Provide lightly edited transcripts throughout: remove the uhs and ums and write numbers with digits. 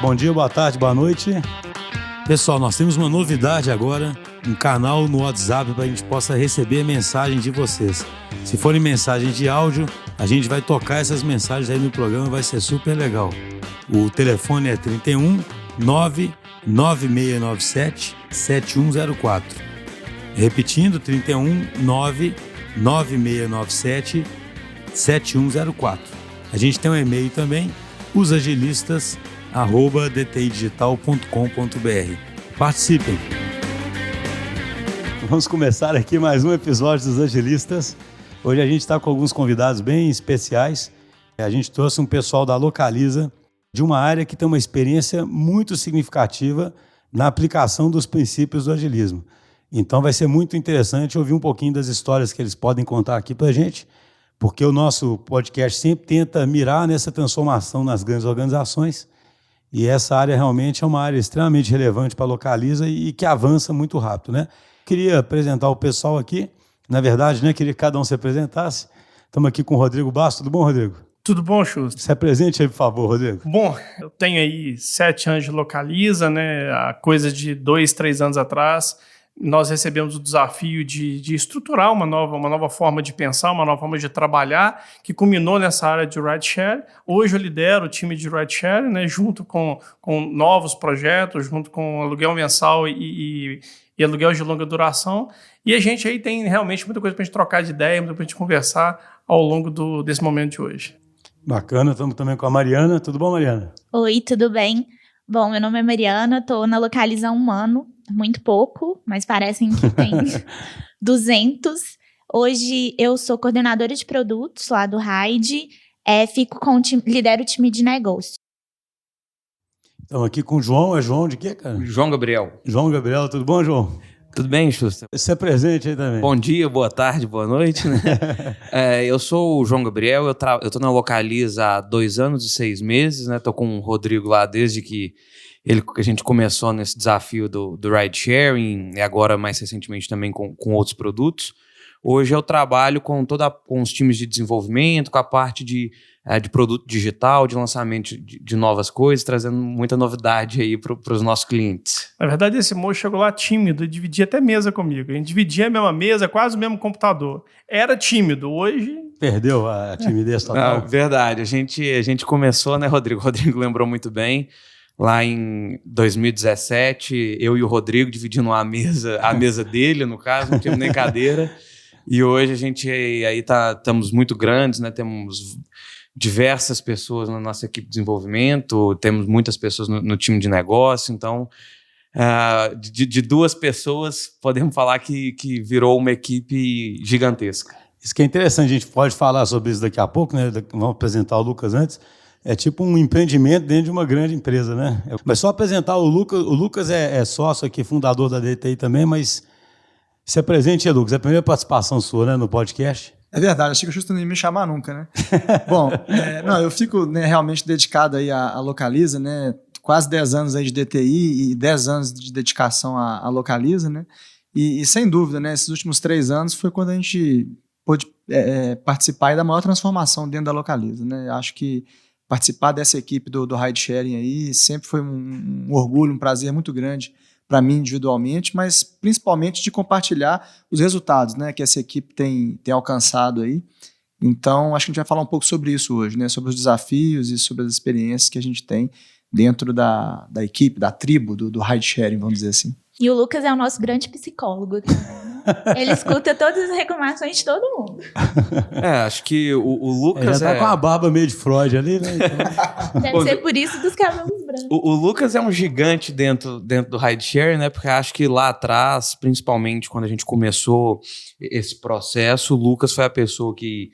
Bom dia, boa tarde, boa noite. Pessoal, nós temos uma novidade agora, um canal no WhatsApp para a gente possa receber mensagem de vocês. Se forem mensagens de áudio, a gente vai tocar essas mensagens aí no programa, vai ser super legal. O telefone é 31 99697 7104. Repetindo, 31 99697 7104. A gente tem um e-mail também, osagilistas@dtidigital.com.br. Participem! Vamos começar aqui mais um episódio dos Agilistas. Hoje a gente está com alguns convidados bem especiais. A gente trouxe um pessoal da Localiza, de uma área que tem uma experiência muito significativa na aplicação dos princípios do agilismo. Então vai ser muito interessante ouvir um pouquinho das histórias que eles podem contar aqui para a gente, porque o nosso podcast sempre tenta mirar nessa transformação nas grandes organizações, e essa área realmente é uma área extremamente relevante para a Localiza e que avança muito rápido, né? Queria apresentar o pessoal aqui, na verdade, né? Queria que cada um se apresentasse. Estamos aqui com o Rodrigo Bastos. Tudo bom, Rodrigo? Tudo bom, Xusto? Se apresente aí, por favor, Rodrigo. Bom, eu tenho aí 7 anos de Localiza, né? Há coisa de 2, 3 anos atrás, nós recebemos o desafio de estruturar uma nova forma de pensar, uma nova forma de trabalhar, que culminou nessa área de rideshare. Hoje eu lidero o time de rideshare, né? Junto com novos projetos, junto com aluguel mensal e aluguel de longa duração. E a gente aí tem realmente muita coisa para a gente trocar de ideia, muita coisa para a gente conversar ao longo desse momento de hoje. Bacana, estamos também com a Mariana. Tudo bom, Mariana? Oi, tudo bem? Bom, meu nome é Mariana, estou na Localiza há 1 ano, muito pouco, mas parecem que tem 200. Hoje eu sou coordenadora de produtos lá do Raid, lidero o time de negócio. Estamos aqui com o João. É João de quê, cara? João Gabriel. João Gabriel, tudo bom, João? Tudo bem, Xusta? Você é presente aí também. Bom dia, boa tarde, boa noite, né? Eu sou o João Gabriel, eu tô na Localiza há 2 anos e 6 meses, né? Tô com o Rodrigo lá desde que a gente começou nesse desafio do ride sharing e agora mais recentemente também com outros produtos. Hoje eu trabalho com os times de desenvolvimento, com a parte de produto digital, de lançamento de novas coisas, trazendo muita novidade aí para os nossos clientes. Na verdade, esse moço chegou lá tímido e dividia até mesa comigo. A gente dividia a mesma mesa, quase o mesmo computador. Era tímido, hoje... Perdeu a timidez total? Verdade, a gente começou, né, Rodrigo? O Rodrigo lembrou muito bem. Lá em 2017, eu e o Rodrigo dividindo a mesa dele, no caso, não tínhamos nem cadeira. E hoje a gente aí estamos muito grandes, né? Temos diversas pessoas na nossa equipe de desenvolvimento, temos muitas pessoas no time de negócio, então de 2 pessoas podemos falar que virou uma equipe gigantesca. Isso que é interessante, a gente pode falar sobre isso daqui a pouco, né? Vamos apresentar o Lucas antes. É tipo um empreendimento dentro de uma grande empresa, né? Mas só apresentar o Lucas é sócio aqui, fundador da DTI também, mas se apresente, Lucas, é a primeira participação sua, né, no podcast. É verdade, achei que o Justo não ia me chamar nunca, né? Bom, eu fico, né, realmente dedicado aí à Localiza, né? Quase 10 anos aí de DTI e 10 anos de dedicação à Localiza, né? E sem dúvida, né, esses últimos 3 anos foi quando a gente pôde participar aí da maior transformação dentro da Localiza, né? Acho que participar dessa equipe do ride sharing aí sempre foi um orgulho, um prazer muito grande para mim individualmente, mas principalmente de compartilhar os resultados, né, que essa equipe tem alcançado aí. Então, acho que a gente vai falar um pouco sobre isso hoje, né, sobre os desafios e sobre as experiências que a gente tem dentro da equipe, da tribo, do ride sharing, vamos dizer assim. E o Lucas é o nosso grande psicólogo também, né? Ele escuta todas as reclamações de todo mundo. Acho que o Lucas já tá com a barba meio de Freud ali, né? Então... Deve ser por isso dos cabelos brancos. O Lucas é um gigante dentro do rideshare, né? Porque acho que lá atrás, principalmente quando a gente começou esse processo, o Lucas foi a pessoa que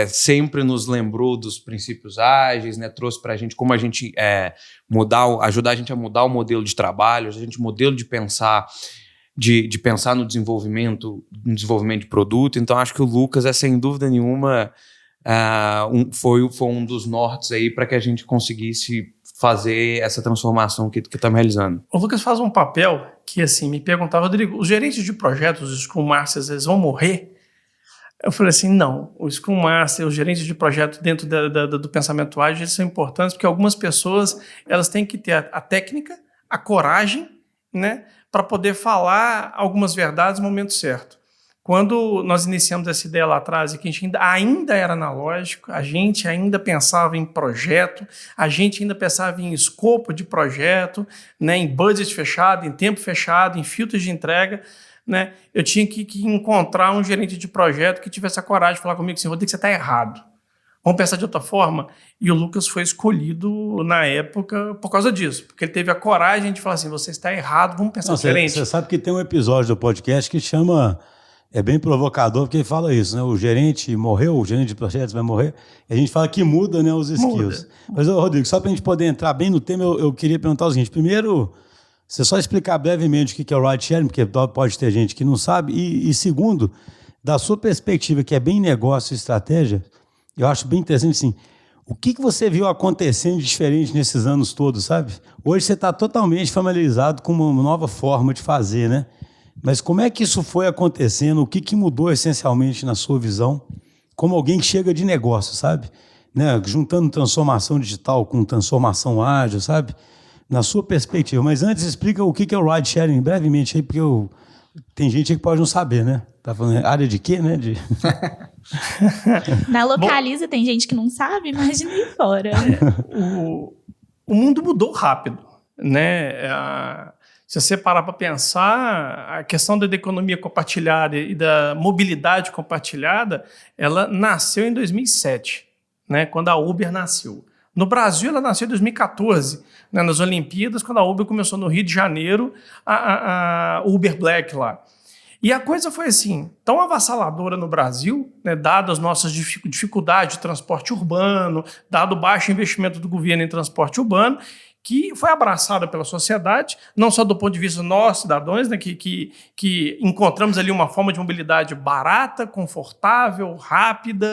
sempre nos lembrou dos princípios ágeis, né? Trouxe para a gente como a gente ajudar a gente a mudar o modelo de trabalho, modelo de pensar, de pensar no desenvolvimento de produto. Então acho que o Lucas sem dúvida nenhuma foi um dos nortes aí para que a gente conseguisse fazer essa transformação que estamos realizando. O Lucas faz um papel que, assim, me perguntava, Rodrigo, os gerentes de projetos, os Scrum Masters, eles vão morrer? Eu falei assim, não, o Scrum Master, os gerentes de projeto dentro do pensamento ágil, eles são importantes porque algumas pessoas, elas têm que ter a técnica, a coragem, né, para poder falar algumas verdades no momento certo. Quando nós iniciamos essa ideia lá atrás e que a gente ainda era analógico, a gente ainda pensava em projeto, a gente ainda pensava em escopo de projeto, né, em budget fechado, em tempo fechado, em filtros de entrega, né, eu tinha que encontrar um gerente de projeto que tivesse a coragem de falar comigo assim, Rodrigo, você está errado. Vamos pensar de outra forma? E o Lucas foi escolhido na época por causa disso, porque ele teve a coragem de falar assim, você está errado, vamos pensar diferente. Você sabe que tem um episódio do podcast que chama... É bem provocador, porque ele fala isso, né? O gerente morreu, o gerente de projetos vai morrer, e a gente fala que muda, né, os skills. Mas, Rodrigo, só para a gente poder entrar bem no tema, eu queria perguntar o seguinte. Primeiro, você só explicar brevemente o que é o ride sharing, porque pode ter gente que não sabe. E segundo, da sua perspectiva, que é bem negócio e estratégia, eu acho bem interessante, assim, o que você viu acontecendo de diferente nesses anos todos, sabe? Hoje você está totalmente familiarizado com uma nova forma de fazer, né? Mas como é que isso foi acontecendo? O que mudou essencialmente na sua visão? Como alguém que chega de negócio, sabe? Né? Juntando transformação digital com transformação ágil, sabe? Na sua perspectiva. Mas antes, explica o que é o ride sharing brevemente aí, porque tem gente aí que pode não saber, né? Tá falando área de quê, né? Na Localiza tem gente que não sabe, imagina aí fora. O mundo mudou rápido, né? Se você parar para pensar, a questão da economia compartilhada e da mobilidade compartilhada, ela nasceu em 2007, né, quando a Uber nasceu. No Brasil, ela nasceu em 2014, né, nas Olimpíadas, quando a Uber começou no Rio de Janeiro, a Uber Black lá. E a coisa foi assim, tão avassaladora no Brasil, né, dado as nossas dificuldades de transporte urbano, dado o baixo investimento do governo em transporte urbano, que foi abraçada pela sociedade, não só do ponto de vista nós, cidadãos, né, que encontramos ali uma forma de mobilidade barata, confortável, rápida,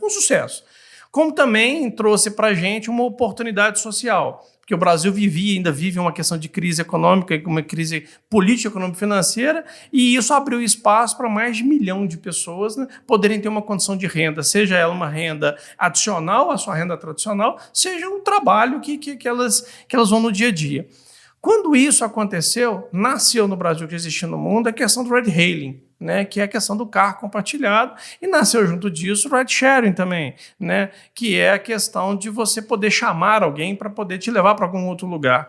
um sucesso. Como também trouxe para a gente uma oportunidade social, porque o Brasil ainda vive uma questão de crise econômica, uma crise política, econômica e financeira, e isso abriu espaço para mais de 1 milhão de pessoas, né, poderem ter uma condição de renda, seja ela uma renda adicional à sua renda tradicional, seja um trabalho que elas vão no dia a dia. Quando isso aconteceu, nasceu no Brasil, que existia no mundo, a questão do ride hailing, né, que é a questão do carro compartilhado, e nasceu junto disso o ride sharing também, né, que é a questão de você poder chamar alguém para poder te levar para algum outro lugar.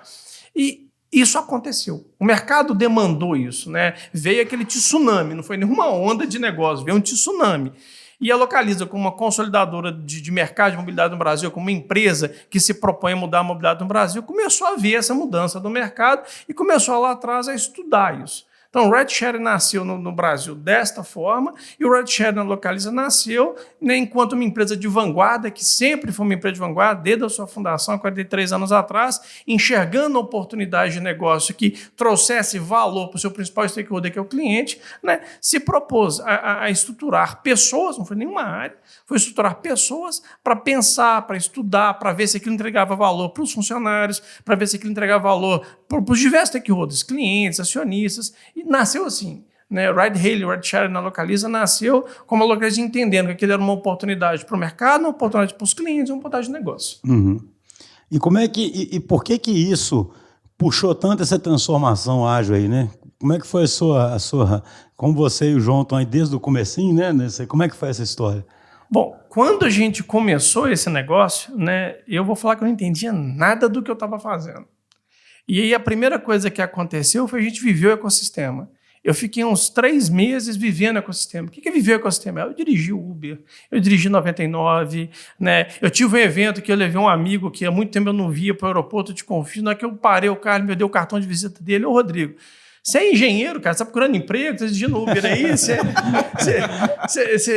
E isso aconteceu. O mercado demandou isso, né? Veio aquele tsunami, não foi nenhuma onda de negócio, veio um tsunami. E a Localiza, como uma consolidadora de mercado de mobilidade no Brasil, como uma empresa que se propõe a mudar a mobilidade no Brasil, começou a ver essa mudança do mercado e começou lá atrás a estudar isso. Então, o Ride Sharing nasceu no Brasil desta forma e o Ride Sharing na Localiza nasceu, né, enquanto uma empresa de vanguarda, que sempre foi uma empresa de vanguarda, desde a sua fundação, há 43 anos atrás, enxergando a oportunidade de negócio que trouxesse valor para o seu principal stakeholder, que é o cliente, né, se propôs a estruturar pessoas, não foi nenhuma área, foi estruturar pessoas para pensar, para estudar, para ver se aquilo entregava valor para os funcionários, para ver se aquilo entregava valor para os diversos stakeholders, clientes, acionistas. E nasceu assim, né? Ride Hailing, Ride Sharing na Localiza nasceu como a Localiza entendendo que aquilo era uma oportunidade para o mercado, uma oportunidade para os clientes, uma oportunidade de negócio. Uhum. E como é que por que isso puxou tanto essa transformação ágil aí, né? Como é que foi a sua como você e o João estão aí desde o comecinho, né? Como é que foi essa história? Bom, quando a gente começou esse negócio, né, eu vou falar que eu não entendia nada do que eu estava fazendo. E aí a primeira coisa que aconteceu foi a gente viver o ecossistema. Eu fiquei uns 3 meses vivendo o ecossistema. O que é viver o ecossistema? Eu dirigi o Uber, eu dirigi 99, né? Eu tive um evento que eu levei um amigo que há muito tempo eu não via para o aeroporto de Confins, na hora que eu parei o carro, me deu o cartão de visita dele, ô Rodrigo, você é engenheiro, cara, você está procurando emprego, você está dirigindo Uber aí, você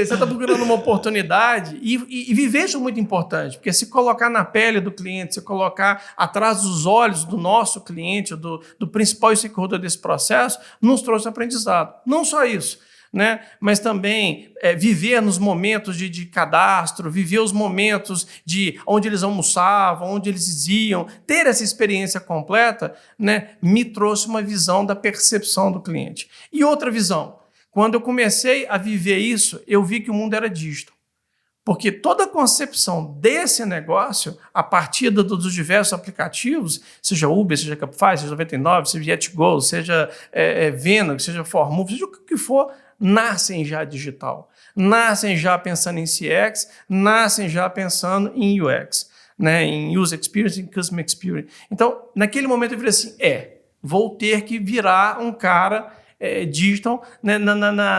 está procurando uma oportunidade. E viver isso é muito importante, porque se colocar na pele do cliente, se colocar atrás dos olhos do nosso cliente, do principal stakeholder desse processo, nos trouxe aprendizado. Não só isso, né? Mas também viver nos momentos de cadastro, viver os momentos de onde eles almoçavam, onde eles iam, ter essa experiência completa, né? Me trouxe uma visão da percepção do cliente. E outra visão, Quando eu comecei a viver isso, eu vi que o mundo era digital. Porque toda a concepção desse negócio, a partir dos diversos aplicativos, seja Uber, seja Cabify, seja 99, seja YetGo, seja Venom, seja ForMove, seja o que for, nascem já digital. Nascem já pensando em CX, nascem já pensando em UX, né? Em User Experience, em Customer Experience. Então, naquele momento eu falei assim, vou ter que virar um cara digital, né,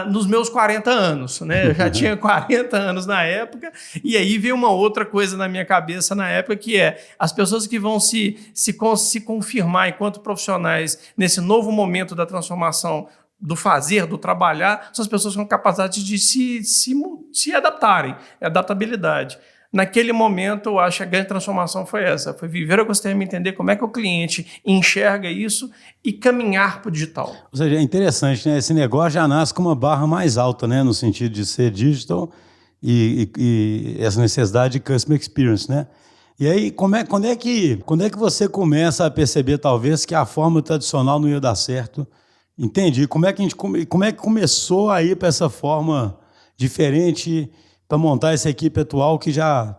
nos meus 40 anos. Né? Eu já tinha 40 anos na época, e aí veio uma outra coisa na minha cabeça na época, que as pessoas que vão se confirmar enquanto profissionais nesse novo momento da transformação do fazer, do trabalhar, são as pessoas com capacidade de se adaptarem, adaptabilidade. Naquele momento, eu acho que a grande transformação foi essa, foi viver o ecossistema, entender como é que o cliente enxerga isso e caminhar para o digital. Ou seja, é interessante, né? Esse negócio já nasce com uma barra mais alta, né? No sentido de ser digital e essa necessidade de customer experience, né? E aí, quando é que você começa a perceber, talvez, que a forma tradicional não ia dar certo? Entendi. Como é que começou a ir para essa forma diferente para montar essa equipe atual que já...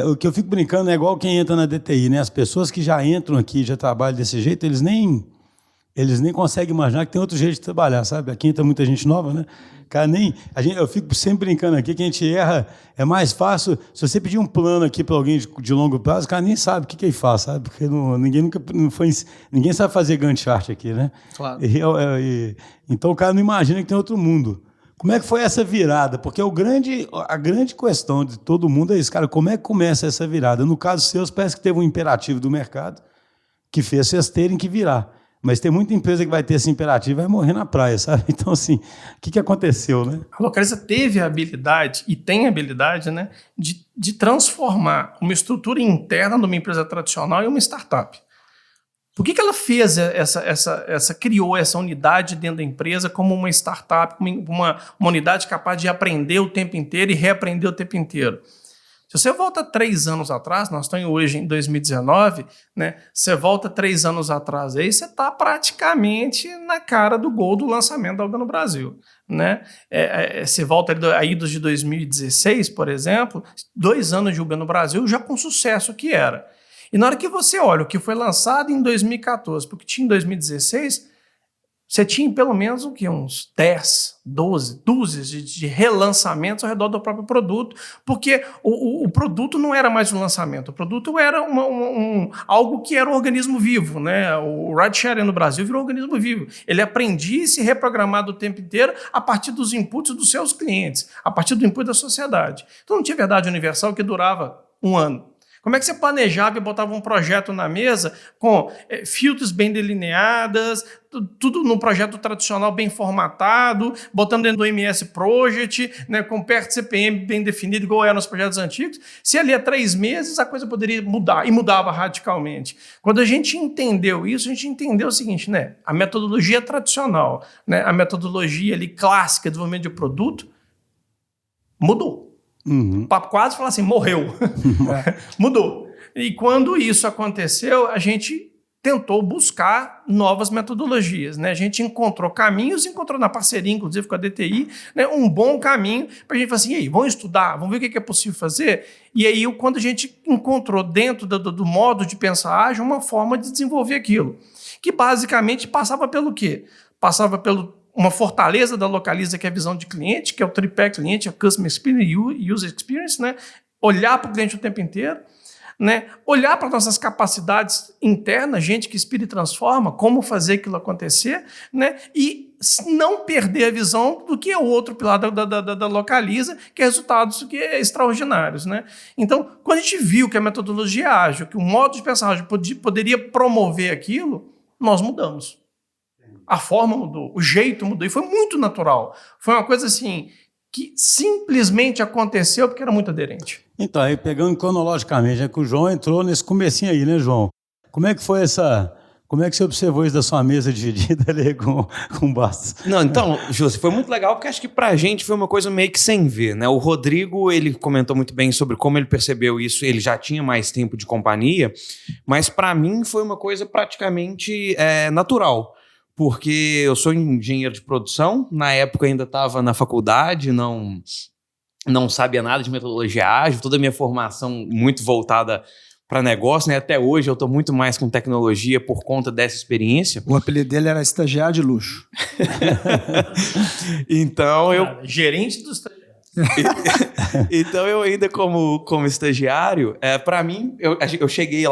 o que eu fico brincando é igual quem entra na DTI, né? As pessoas que já entram aqui, já trabalham desse jeito, eles nem conseguem imaginar que tem outro jeito de trabalhar, sabe? Aqui entra muita gente nova, né? Cara, eu fico sempre brincando aqui que a gente erra, é mais fácil. Se você pedir um plano aqui para alguém de longo prazo, o cara nem sabe o que ele faz, sabe? Porque ninguém sabe fazer Gantt chart aqui, né? Claro. Então o cara não imagina que tem outro mundo. Como é que foi essa virada? Porque a grande questão de todo mundo é isso, cara, como é que começa essa virada? No caso seu, parece que teve um imperativo do mercado que fez vocês terem que virar. Mas tem muita empresa que vai ter esse imperativo e vai morrer na praia, sabe? Então, assim, o que aconteceu, né? A Localiza teve a habilidade, e tem a habilidade, né, de transformar uma estrutura interna de uma empresa tradicional em uma startup. Por que ela fez criou essa unidade dentro da empresa como uma startup, uma unidade capaz de aprender o tempo inteiro e reaprender o tempo inteiro? Se você volta 3 anos atrás, nós estamos hoje em 2019, né? Você volta 3 anos atrás, aí você está praticamente na cara do gol do lançamento da Uber no Brasil. Né? Você volta aí dos de 2016, por exemplo, 2 anos de Uber no Brasil já com sucesso que era. E na hora que você olha o que foi lançado em 2014, porque tinha em 2016, você tinha pelo menos uns 10, 12 dúzias de relançamentos ao redor do próprio produto, porque o produto não era mais um lançamento, o produto era algo que era um organismo vivo. Né? O rideshare no Brasil virou um organismo vivo. Ele aprendia a se reprogramar o tempo inteiro a partir dos inputs dos seus clientes, a partir do input da sociedade. Então não tinha verdade universal que durava 1 ano. Como é que você planejava e botava um projeto na mesa com filtros bem delineadas, tudo num projeto tradicional bem formatado, botando dentro do MS Project, né, com perto de CPM bem definido, igual era nos projetos antigos? Se ali há 3 meses a coisa poderia mudar, e mudava radicalmente. Quando a gente entendeu isso, a gente entendeu o seguinte, né, a metodologia tradicional, né, a metodologia ali clássica de desenvolvimento de produto, mudou. Uhum. O papo quase fala assim, morreu. Mudou. E quando isso aconteceu, a gente tentou buscar novas metodologias. Né? A gente encontrou caminhos, encontrou na parceria, inclusive com a DTI, né, um bom caminho para a gente falar assim, e aí, vamos estudar, vamos ver o que é possível fazer? E aí, quando a gente encontrou dentro do modo de pensar ágil, uma forma de desenvolver aquilo, que basicamente passava pelo quê? Passava pelo uma fortaleza da Localiza, que é a visão de cliente, que é o tripé cliente, a Customer Experience e User Experience, né? Olhar para o cliente o tempo inteiro, né? Olhar para nossas capacidades internas, gente que inspira e transforma, como fazer aquilo acontecer, né? E não perder a visão do que é o outro pilar da Localiza, que é resultados que é extraordinários. Né? Então, quando a gente viu que a metodologia ágil, que o modo de pensar ágil poderia promover aquilo, nós mudamos. A forma mudou, o jeito mudou, e foi muito natural. Foi uma coisa assim que simplesmente aconteceu porque era muito aderente. Então, aí pegando cronologicamente, é que o João entrou nesse comecinho aí, né, João? Como é que foi como é que você observou isso da sua mesa dividida ali com Bastos? Não, então, Júlio, foi muito legal, porque acho que pra gente foi uma coisa meio que sem ver, né? O Rodrigo, ele comentou muito bem sobre como ele percebeu isso, ele já tinha mais tempo de companhia, mas pra mim foi uma coisa praticamente natural. porque eu sou engenheiro de produção, na época ainda estava na faculdade, não sabia nada de metodologia ágil, toda a minha formação muito voltada para negócio, né? Até hoje eu estou muito mais com tecnologia por conta dessa experiência. O apelido dele era estagiário de luxo. Então Gerente dos Então eu ainda como estagiário, para mim, eu cheguei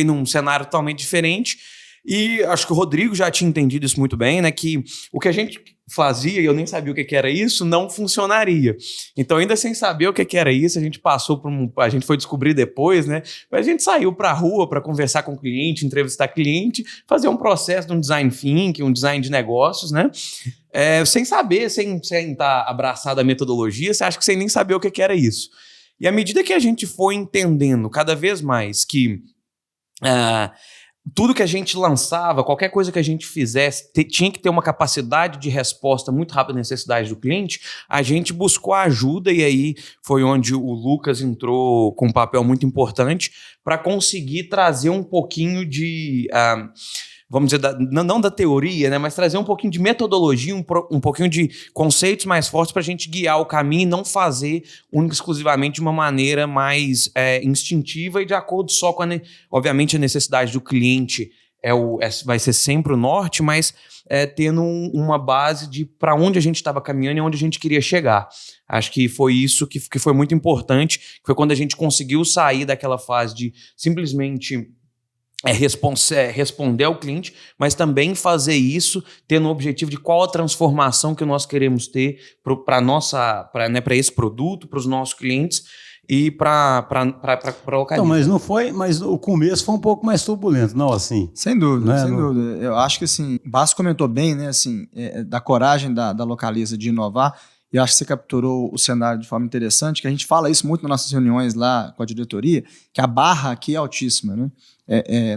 num cenário totalmente diferente e acho que o Rodrigo já tinha entendido isso muito bem, né? Que o que a gente fazia, e eu nem sabia o que era isso, não funcionaria. Então, ainda sem saber o que era isso, a gente passou a gente foi descobrir depois, né? Mas a gente saiu para a rua para conversar com o cliente, entrevistar cliente, fazer um processo de um design thinking, um design de negócios, né? Sem saber, sem estar abraçado à metodologia, você acha que sem nem saber o que era isso. E à medida que a gente foi entendendo cada vez mais que tudo que a gente lançava, qualquer coisa que a gente fizesse, tinha que ter uma capacidade de resposta muito rápida à necessidade do cliente, a gente buscou ajuda e aí foi onde o Lucas entrou com um papel muito importante para conseguir trazer um pouquinho de... vamos dizer, não da teoria, né, mas trazer um pouquinho de metodologia, um pouquinho de conceitos mais fortes para a gente guiar o caminho e não fazer única e exclusivamente de uma maneira mais instintiva e de acordo só com, obviamente, a necessidade do cliente vai ser sempre o norte, mas tendo uma base de para onde a gente estava caminhando e onde a gente queria chegar. Acho que foi isso que foi muito importante, foi quando a gente conseguiu sair daquela fase de simplesmente... responder ao cliente, mas também fazer isso tendo o objetivo de qual a transformação que nós queremos ter para esse produto, para os nossos clientes e para a localização. Então, mas não foi, mas o começo foi um pouco mais turbulento, não assim? Sem dúvida, Né? sem dúvida. Eu acho que assim, o Basso comentou bem, né, assim, da coragem da Localiza de inovar. E acho que você capturou o cenário de forma interessante, que a gente fala isso muito nas nossas reuniões lá com a diretoria, que a barra aqui é altíssima, né?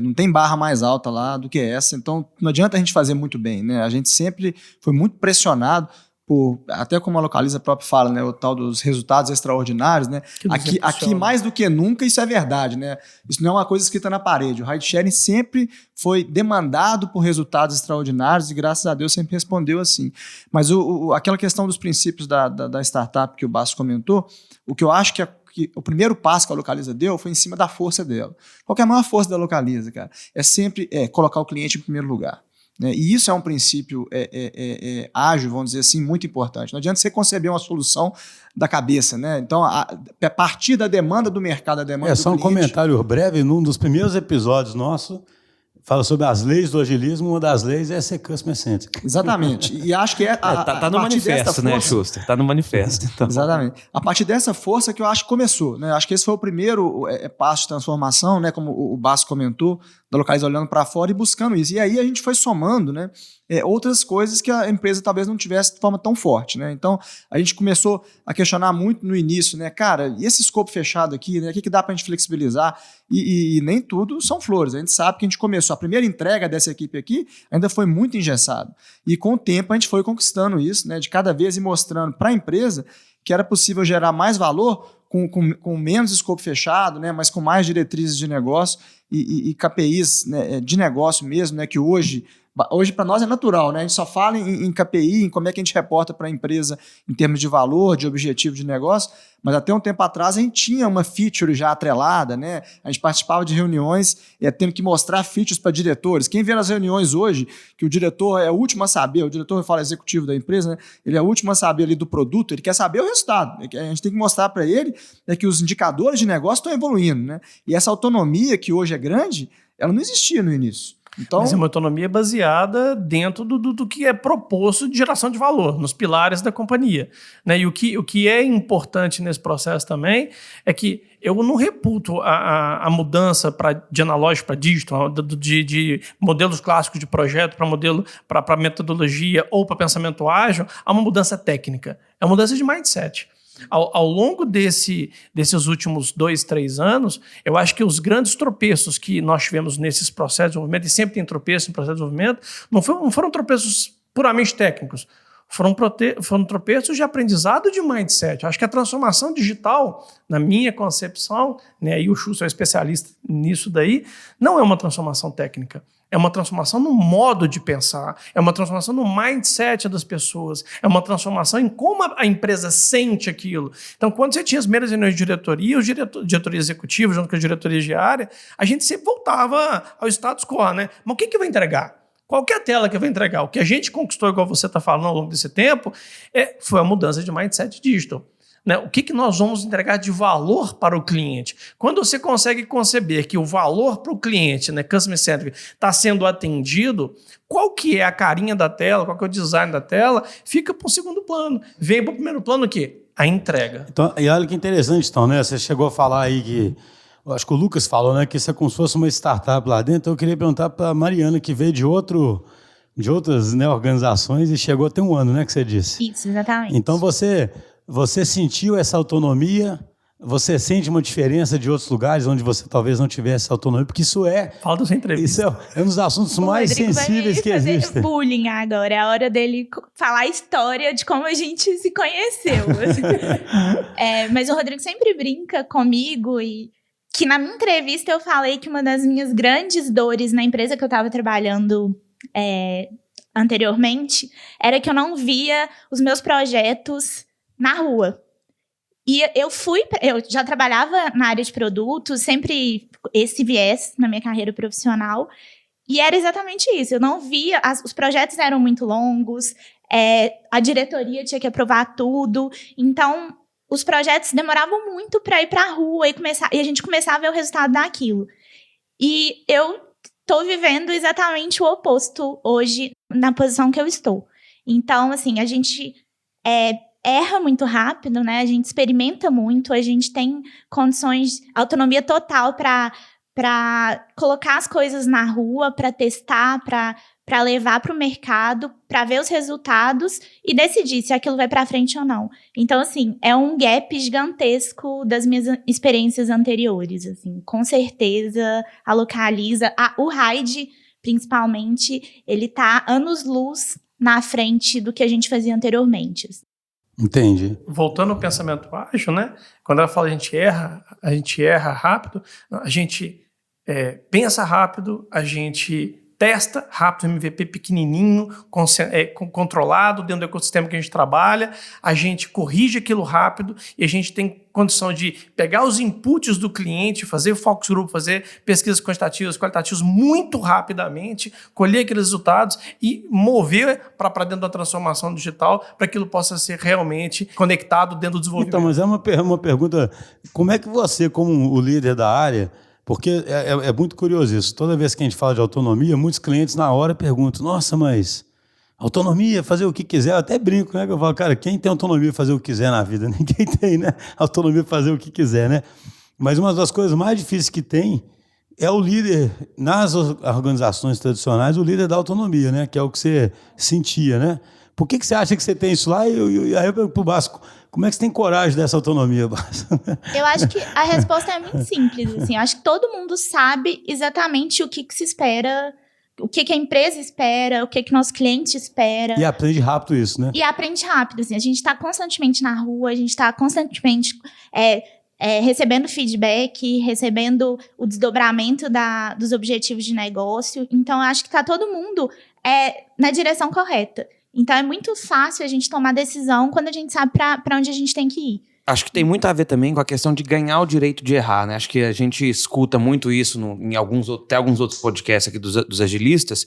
Não tem barra mais alta lá do que essa, então não adianta a gente fazer muito bem, né? A gente sempre foi muito pressionado por, até como a Localiza própria fala, né, o tal dos resultados extraordinários, né? Aqui mais do que nunca isso é verdade, né? Isso não é uma coisa escrita na parede. O ride-sharing sempre foi demandado por resultados extraordinários e graças a Deus sempre respondeu assim. Mas aquela questão dos princípios da startup que o Basso comentou, o que eu acho que o primeiro passo que a Localiza deu foi em cima da força dela. Qual que é a maior força da Localiza, cara? É sempre colocar o cliente em primeiro lugar. Né? E isso é um princípio ágil, vamos dizer assim, muito importante. Não adianta você conceber uma solução da cabeça, né? Então, a partir da demanda do mercado, a demanda do só um cliente... comentário breve, num dos primeiros episódios nossos, fala sobre as leis do agilismo, uma das leis é ser customer centric. Exatamente. E acho que tá no manifesto, né, Schuster? Tá no manifesto. Então. Exatamente. A partir dessa força que eu acho que começou, né? Acho que esse foi o primeiro passo de transformação, né? Como o Basso comentou, da Localiza olhando para fora e buscando isso. E aí a gente foi somando, né? Outras coisas que a empresa talvez não tivesse de forma tão forte, né? Então, a gente começou a questionar muito no início, né? Cara, e esse escopo fechado aqui, né? O que dá para a gente flexibilizar? E nem tudo são flores. A gente sabe que a gente começou, a primeira entrega dessa equipe aqui ainda foi muito engessado. E com o tempo a gente foi conquistando isso, né? De cada vez e mostrando para a empresa que era possível gerar mais valor com menos escopo fechado, né? Mas com mais diretrizes de negócio e KPIs, né? De negócio mesmo, né? Que hoje para nós é natural, né? A gente só fala em KPI, em como é que a gente reporta para a empresa em termos de valor, de objetivo de negócio, mas até um tempo atrás a gente tinha uma feature já atrelada, né? A gente participava de reuniões tendo que mostrar features para diretores. Quem vê nas reuniões hoje que o diretor é o último a saber, o diretor fala executivo da empresa, né? Ele é o último a saber ali do produto, ele quer saber o resultado. A gente tem que mostrar para ele que os indicadores de negócio estão evoluindo, né? E essa autonomia que hoje é grande, ela não existia no início. Então, mas é uma autonomia baseada dentro do que é proposto de geração de valor, nos pilares da companhia. Né? E o que é importante nesse processo também é que eu não reputo a mudança de analógico para digital, de modelos clássicos de projeto para modelo para metodologia ou para pensamento ágil, a uma mudança técnica. É uma mudança de mindset. Ao longo desses últimos 2, 3 anos, eu acho que os grandes tropeços que nós tivemos nesses processos de desenvolvimento, e sempre tem tropeço em processo de desenvolvimento, não foram tropeços puramente técnicos, foram tropeços de aprendizado de mindset. Acho que a transformação digital, na minha concepção, né, e o Schuster é especialista nisso daí, não é uma transformação técnica. É uma transformação no modo de pensar, é uma transformação no mindset das pessoas, é uma transformação em como a empresa sente aquilo. Então, quando você tinha as primeiras reuniões de diretoria, diretoria executiva, junto com a diretoria de área, a gente sempre voltava ao status quo, né? Mas o que vai entregar? Qual que é a tela que vai entregar? O que a gente conquistou, igual você está falando ao longo desse tempo, foi a mudança de mindset digital. Né? O que nós vamos entregar de valor para o cliente? Quando você consegue conceber que o valor para o cliente, né, customer centric, está sendo atendido, qual que é a carinha da tela, qual que é o design da tela, fica para o segundo plano. Vem para o primeiro plano o quê? A entrega. Então, e olha que interessante, então, né? Você chegou a falar aí que... Acho que o Lucas falou, né? Que isso é como se fosse uma startup lá dentro. Então, eu queria perguntar para a Mariana, que veio de outras, né, organizações e chegou até 1 ano, né? Que você disse. Isso, exatamente. Então, você sentiu essa autonomia? Você sente uma diferença de outros lugares onde você talvez não tivesse autonomia? Porque isso Fala da sua entrevista. Isso é um dos assuntos mais sensíveis que existem. Bullying agora, é a hora dele falar a história de como a gente se conheceu. Mas o Rodrigo sempre brinca comigo e que na minha entrevista eu falei que uma das minhas grandes dores na empresa que eu estava trabalhando anteriormente era que eu não via os meus projetos na rua. E eu já trabalhava na área de produtos, sempre esse viés na minha carreira profissional, e era exatamente isso, eu não via, os projetos eram muito longos, a diretoria tinha que aprovar tudo, então os projetos demoravam muito para ir para a rua e a gente começava a ver o resultado daquilo. E eu estou vivendo exatamente o oposto hoje na posição que eu estou. Então, assim, a gente erra muito rápido, né? A gente experimenta muito, a gente tem condições, autonomia total para colocar as coisas na rua, para testar, para levar para o mercado, para ver os resultados e decidir se aquilo vai para frente ou não. Então, assim, é um gap gigantesco das minhas experiências anteriores, assim. Com certeza, a Localiza, o Hyde, principalmente, ele tá anos-luz na frente do que a gente fazia anteriormente. Entendi. Voltando ao pensamento ágil, né? Quando ela fala a gente erra rápido, a gente pensa rápido, a gente testa rápido, MVP pequenininho, controlado dentro do ecossistema que a gente trabalha, a gente corrige aquilo rápido e a gente tem condição de pegar os inputs do cliente, fazer focus group, fazer pesquisas quantitativas, qualitativas muito rapidamente, colher aqueles resultados e mover para dentro da transformação digital para que aquilo possa ser realmente conectado dentro do desenvolvimento. Então, mas é uma pergunta, como é que você, como o líder da área, porque é muito curioso isso. Toda vez que a gente fala de autonomia, muitos clientes na hora perguntam, nossa, mas autonomia, fazer o que quiser, eu até brinco, né? Eu falo, cara, quem tem autonomia fazer o que quiser na vida? Ninguém tem, né? Autonomia fazer o que quiser, né? Mas uma das coisas mais difíceis que tem é o líder, nas organizações tradicionais, o líder da autonomia, né? Que é o que você sentia, né? Por que você acha que você tem isso lá? E aí eu pergunto pro Basco, como é que você tem coragem dessa autonomia, Basco? Eu acho que a resposta é muito simples. Assim, eu acho que todo mundo sabe exatamente o que se espera, o que a empresa espera, o que nosso cliente espera. E aprende rápido isso, né? E aprende rápido. Assim, a gente está constantemente na rua, a gente está constantemente recebendo feedback, recebendo o desdobramento dos objetivos de negócio. Então, eu acho que está todo mundo na direção correta. Então, é muito fácil a gente tomar decisão quando a gente sabe para onde a gente tem que ir. Acho que tem muito a ver também com a questão de ganhar o direito de errar, né? Acho que a gente escuta muito isso em alguns outros podcasts aqui dos agilistas,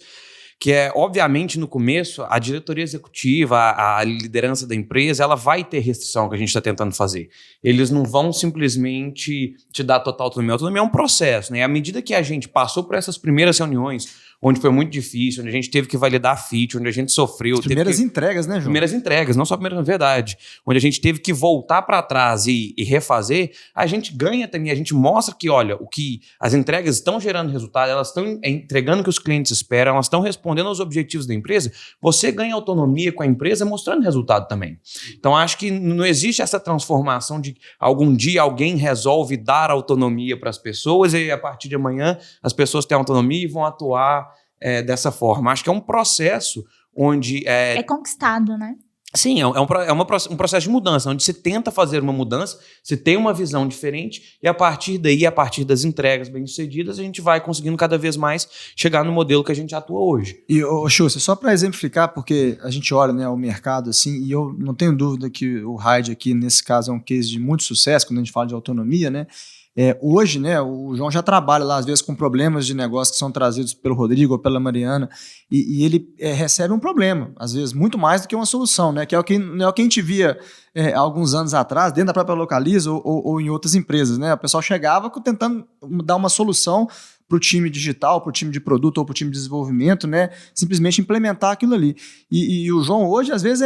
que obviamente, no começo, a diretoria executiva, a liderança da empresa, ela vai ter restrição que a gente está tentando fazer. Eles não vão simplesmente te dar total autonomia. A autonomia é um processo, né? À medida que a gente passou por essas primeiras reuniões, onde foi muito difícil, onde a gente teve que validar feat, onde a gente sofreu. As primeiras entregas, né, João? Primeiras entregas, não só a primeira, na verdade. Onde a gente teve que voltar para trás e refazer, a gente ganha também, a gente mostra que, olha, o que as entregas estão gerando resultado, elas estão entregando o que os clientes esperam, elas estão respondendo aos objetivos da empresa, você ganha autonomia com a empresa mostrando resultado também. Então, acho que não existe essa transformação de algum dia alguém resolve dar autonomia para as pessoas e a partir de amanhã as pessoas têm autonomia e vão atuar dessa forma. Acho que é um processo onde... É conquistado, né? Sim, um processo de mudança, onde você tenta fazer uma mudança, você tem uma visão diferente e a partir daí, a partir das entregas bem-sucedidas, a gente vai conseguindo cada vez mais chegar no modelo que a gente atua hoje. E, Schuster, só para exemplificar, porque a gente olha, né, o mercado assim, e eu não tenho dúvida que o Hyde aqui, nesse caso, é um case de muito sucesso, quando a gente fala de autonomia, né? Hoje, né, o João já trabalha lá, às vezes, com problemas de negócio que são trazidos pelo Rodrigo ou pela Mariana, e ele recebe um problema, às vezes, muito mais do que uma solução, né, que é o que a gente via há alguns anos atrás, dentro da própria Localiza ou em outras empresas, né? O pessoal chegava tentando dar uma solução para o time digital, para o time de produto ou para o time de desenvolvimento, né? Simplesmente implementar aquilo ali. E o João hoje, às vezes,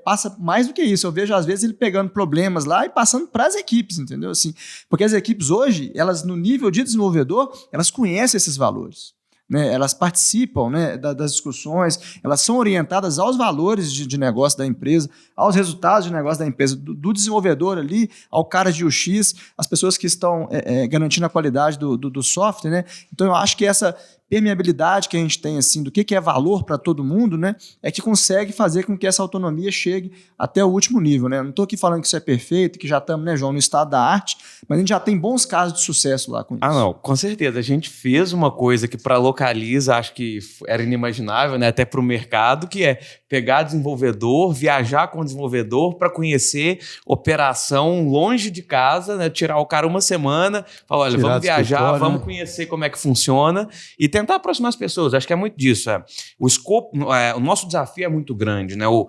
passa mais do que isso. Eu vejo, às vezes, ele pegando problemas lá e passando para as equipes, entendeu? Assim, porque as equipes hoje, elas, no nível de desenvolvedor, elas conhecem esses valores. Né, elas participam, né, das discussões, elas são orientadas aos valores de negócio da empresa, aos resultados de negócio da empresa, do desenvolvedor ali, ao cara de UX, as pessoas que estão garantindo a qualidade do software. Né? Então, eu acho que essa permeabilidade que a gente tem, assim, do que é valor para todo mundo, né, é que consegue fazer com que essa autonomia chegue até o último nível. Né? Não estou aqui falando que isso é perfeito, que já estamos, né, João, no estado da arte, mas a gente já tem bons casos de sucesso lá com isso. Não, com certeza. A gente fez uma coisa que para Localiza acho que era inimaginável, né, até para o mercado, que é pegar desenvolvedor, viajar com o desenvolvedor para conhecer operação longe de casa, né, tirar o cara uma semana, falar, olha, vamos viajar, vamos conhecer como é que funciona e tentar aproximar as pessoas. Acho que é muito disso. O escopo, o nosso desafio é muito grande, né? O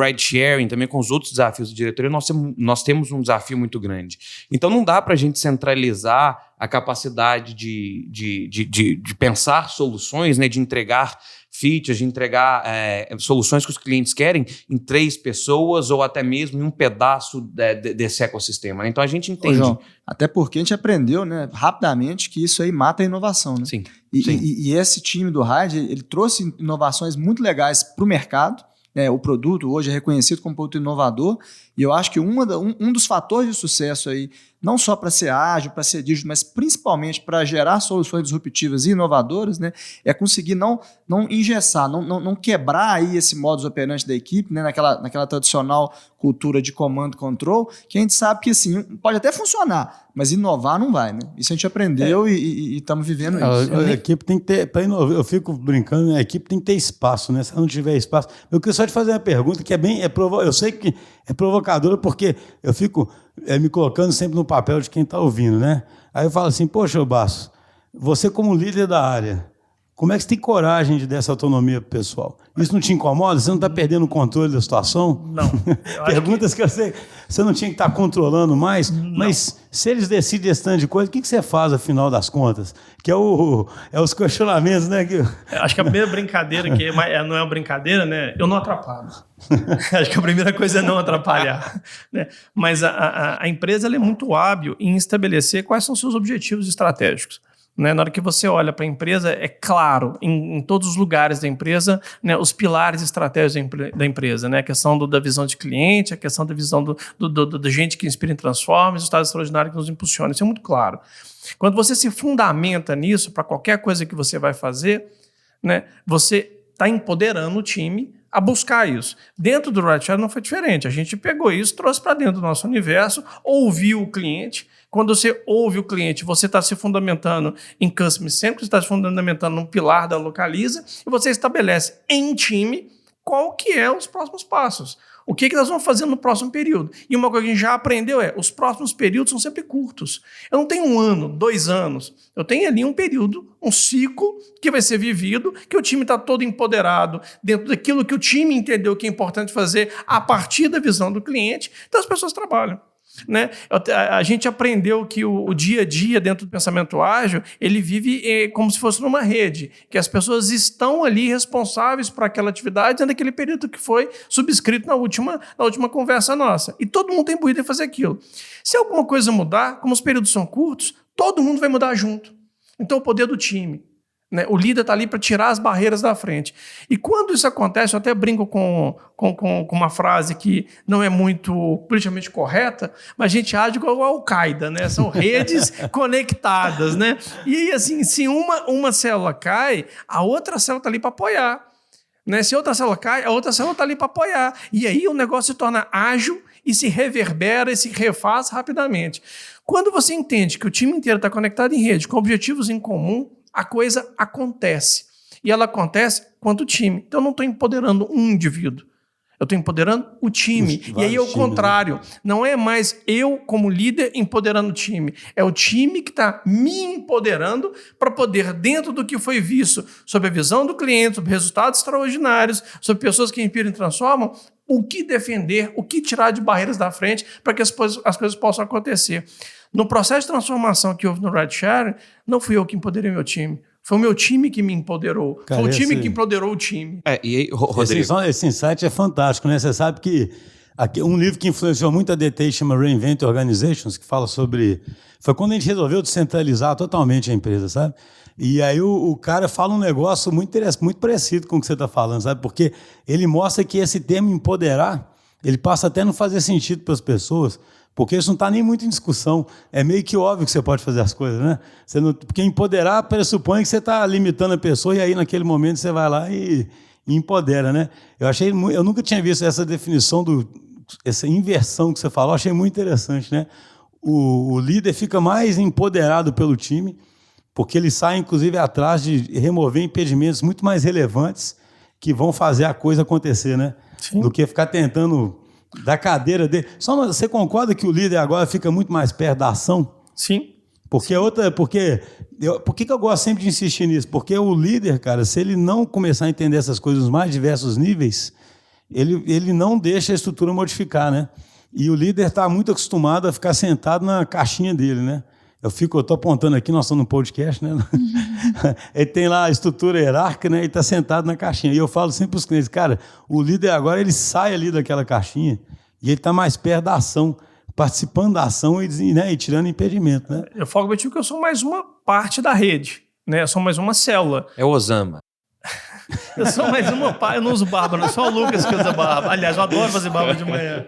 ride sharing, também com os outros desafios da diretoria, nós temos um desafio muito grande. Então não dá para a gente centralizar a capacidade de pensar soluções, né? De entregar features, de entregar soluções que os clientes querem em 3 pessoas ou até mesmo em um pedaço desse ecossistema. Né? Então a gente entende. Ô, João, até porque a gente aprendeu, né, rapidamente que isso aí mata a inovação. Né? Sim. E esse time do Hyde, ele trouxe inovações muito legais para o mercado. O produto hoje é reconhecido como produto inovador, e eu acho que um dos fatores de sucesso aí, não só para ser ágil, para ser dígito, mas principalmente para gerar soluções disruptivas e inovadoras, né, é conseguir não engessar, não quebrar aí esse modus operandi da equipe, né, naquela tradicional cultura de comando e control, que a gente sabe que assim, pode até funcionar, mas inovar não vai. Né? Isso a gente aprendeu e estamos vivendo isso. A equipe tem que ter, para inovar, eu fico brincando, a equipe tem que ter espaço, né? Se não tiver espaço. Eu queria só te fazer uma pergunta que eu sei que é provocadora, porque eu fico me colocando sempre no papel de quem está ouvindo, né? Aí eu falo assim, poxa, Basso, você como líder da área, como é que você tem coragem de dar essa autonomia para o pessoal? Isso não te incomoda? Você não está perdendo o controle da situação? Não. Perguntas que eu sei, você não tinha que estar controlando mais, mas se eles decidem esse tanto de coisa, o que você faz, afinal das contas? Que é os questionamentos, né? Acho que a primeira brincadeira, que não é uma brincadeira, né? Eu não atrapalho. Acho que a primeira coisa é não atrapalhar. Né? Mas a empresa ela é muito hábil em estabelecer quais são os seus objetivos estratégicos. Né? Na hora que você olha para a empresa, é claro, em todos os lugares da empresa, né, os pilares estratégicos da empresa. Né? A questão da visão de cliente, a questão da visão da gente que inspira e transforma, o resultado extraordinário que nos impulsiona. Isso é muito claro. Quando você se fundamenta nisso, para qualquer coisa que você vai fazer, né, você está empoderando o time a buscar isso. Dentro do Rideshare não foi diferente. A gente pegou isso, trouxe para dentro do nosso universo, ouviu o cliente. Quando você ouve o cliente, você está se fundamentando em Customer Centric, você está se fundamentando num pilar da Localiza, e você estabelece em time qual que é os próximos passos. O que nós vamos fazer no próximo período? E uma coisa que a gente já aprendeu os próximos períodos são sempre curtos. Eu não tenho 1 ano, 2 anos. Eu tenho ali um período, um ciclo que vai ser vivido, que o time está todo empoderado dentro daquilo que o time entendeu que é importante fazer a partir da visão do cliente. Então as pessoas trabalham. Né? A gente aprendeu que o dia a dia dentro do pensamento ágil, ele vive como se fosse numa rede, que as pessoas estão ali responsáveis por aquela atividade dentro daquele período que foi subscrito na última conversa nossa. E todo mundo tem imbuído em fazer aquilo. Se alguma coisa mudar, como os períodos são curtos, todo mundo vai mudar junto. Então o poder do time. Né? O líder está ali para tirar as barreiras da frente. E quando isso acontece, eu até brinco com uma frase que não é muito politicamente correta, mas a gente age igual a Al-Qaeda, né? São redes conectadas. Né? E aí, assim, se uma célula cai, a outra célula está ali para apoiar. Né? Se outra célula cai, a outra célula está ali para apoiar. E aí o negócio se torna ágil e se reverbera e se refaz rapidamente. Quando você entende que o time inteiro está conectado em rede, com objetivos em comum, a coisa acontece. E ela acontece quanto time. Então eu não estou empoderando um indivíduo. Eu estou empoderando o time. E aí é o contrário. Não é mais eu, como líder, empoderando o time. É o time que está me empoderando para poder, dentro do que foi visto, sob a visão do cliente, sobre resultados extraordinários, sobre pessoas que inspiram e transformam, o que defender, o que tirar de barreiras da frente para que as coisas possam acontecer. No processo de transformação que houve no Ride Sharing, não fui eu que empoderei meu time. Foi o meu time que me empoderou. Cara, foi o time que empoderou o time. E aí, Rodrigo? Esse insight é fantástico, né? Você sabe que um livro que influenciou muito a DTI chama Reinvent Organizations, que fala sobre... Foi quando a gente resolveu descentralizar totalmente a empresa, sabe? E aí o cara fala um negócio muito interessante, muito parecido com o que você está falando, sabe? Porque ele mostra que esse termo empoderar, ele passa até a não fazer sentido para as pessoas, porque isso não está nem muito em discussão. É meio que óbvio que você pode fazer as coisas, né? Porque empoderar pressupõe que você está limitando a pessoa e aí naquele momento você vai lá e empodera, né? Eu nunca tinha visto essa definição, essa inversão que você falou, achei muito interessante, né? O líder fica mais empoderado pelo time, porque ele sai, inclusive, atrás de remover impedimentos muito mais relevantes que vão fazer a coisa acontecer, né? Sim. Do que ficar tentando da cadeira dele. Você concorda que o líder agora fica muito mais perto da ação? Sim. Por que eu gosto sempre de insistir nisso? Porque o líder, cara, se ele não começar a entender essas coisas nos mais diversos níveis, ele não deixa a estrutura modificar, né? E o líder está muito acostumado a ficar sentado na caixinha dele, né? Eu estou apontando aqui, nós estamos no podcast, né? Ele tem lá a estrutura hierárquica, né? E está sentado na caixinha. E eu falo sempre para os clientes, cara, o líder agora ele sai ali daquela caixinha e ele está mais perto da ação, participando da ação e tirando impedimento, né? Eu falo contigo que eu sou mais uma parte da rede, né? Eu sou mais uma célula. É o Osama. Eu sou mais uma parte. Eu não uso barba, não. Só o Lucas que usa barba. Aliás, eu adoro fazer barba de manhã.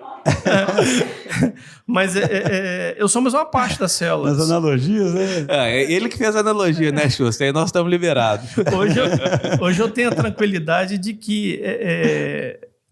Mas eu sou mais uma parte da célula. As analogias, né? É ele que fez a analogia, né, Xuxa? Aí nós estamos liberados. Hoje eu tenho a tranquilidade de que